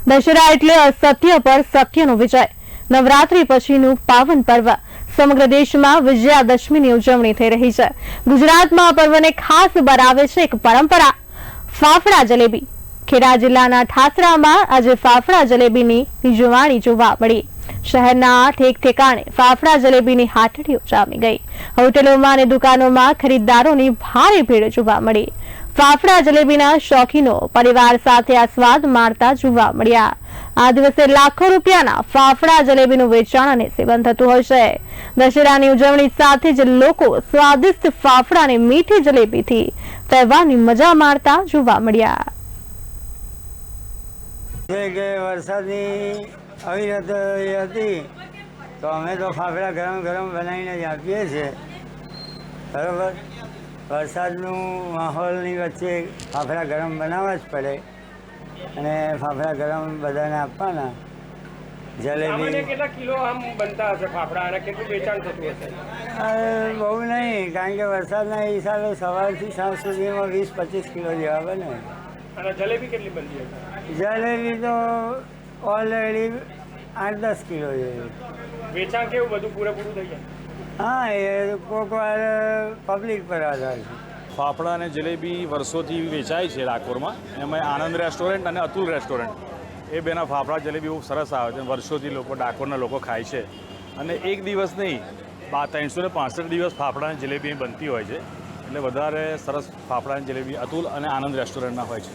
દશેરા એટલે અસત્ય પર સત્યનો વિજય। નવરાત્રી પછીનું પાવન પર્વ સમગ્ર દેશમાં વિજયાદશમીની ઉજવણી થઈ રહી છે। ગુજરાતમાં આ પર્વને ખાસ બનાવે છે એક પરંપરા, ફાફડા જલેબી। ખેડા જિલ્લાના ઠાસરામાં આજે ફાફડા જલેબીની ઉજવણી જોવા મળી। શહેરના ઠેક ઠેકાણે ફાફડા જલેબીની હાટડીઓ જામી ગઈ। હોટેલોમાં અને દુકાનોમાં ખરીદદારોની ભારે ભીડ જોવા મળી। ફાફડા જલેબીના શોખીનો પરિવાર સાથે આ સ્વાદ માણતા જોવા મળ્યા। આ દિવસે લાખો રૂપિયાના ફાફડા જલેબીનું વેચાણ અને સેવન થતું હોય છે। દશેરાની ઉજવણી સાથે જ લોકો સ્વાદિષ્ટ ફાફડા અને મીઠી જલેબીથી તહેવારની મજા માણતા જોવા મળ્યા। વરસાદની અવિરત હતી તો અમે તો ફાફડા ગરમ ગરમ બનાવીને જ આપીએ છીએ, બરાબર। વરસાદનું માહોલની વચ્ચે ફાફડા ગરમ બનાવવા જ પડે અને ફાફડા ગરમ બધાને આપવાના। જલેબી કેટલા કિલો આમ બનતા હશે ફાફડા અને કેટલું વેચાણ થતું હશે? બહુ નહીં, કારણ કે વરસાદના હિસાબે સવારથી સાંજ સુધીમાં 20-25 કિલો જેવા બને। અને જલેબી કેટલી બનતી હશે? જલેબી તો ઓલરેડી 8-10 કિલો જેવી। વેચાણ કેવું બધું પૂરેપૂરું થઈ જાય? हाँ, ये कोक વાર પબ્લિક પર આધાર છે। ફાફડા અને જલેબી વર્ષોથી વેચાય છે ડાકોરમાં। એમાં આનંદ રેસ્ટોરન્ટ અને અતુલ રેસ્ટોરન્ટ એ બેના ફાફડા જલેબી બહુ સરસ આવે છે। વર્ષોથી લોકો ડાકોરના લોકો ખાય છે અને એક દિવસ નહીં 365 દિવસ ફાફડા અને જલેબી બનતી હોય છે। એટલે વધારે સરસ ફાફડા અને જલેબી અતુલ અને આનંદ રેસ્ટોરન્ટના હોય છે।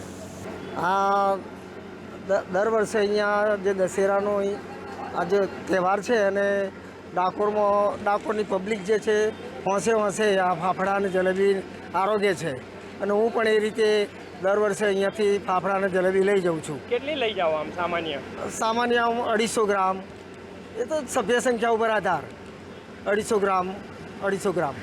આ દર વર્ષે અહીંયા જે દશેરાનો આજે તહેવાર છે અને ડાકોરની પબ્લિક જે છે હોંશે હોંશે આ ફાફડા અને જલેબી આરોગ્ય છે અને હું પણ એ રીતે દર વર્ષે અહીંયાથી ફાફડા અને જલેબી લઈ જાઉં છું। કેટલી લઈ જાઓ આમ સામાન્ય? સામાન્ય આમ 250 ગ્રામ, એ તો સભ્ય સંખ્યા ઉપર આધાર, 250 ગ્રામ 250 ગ્રામ।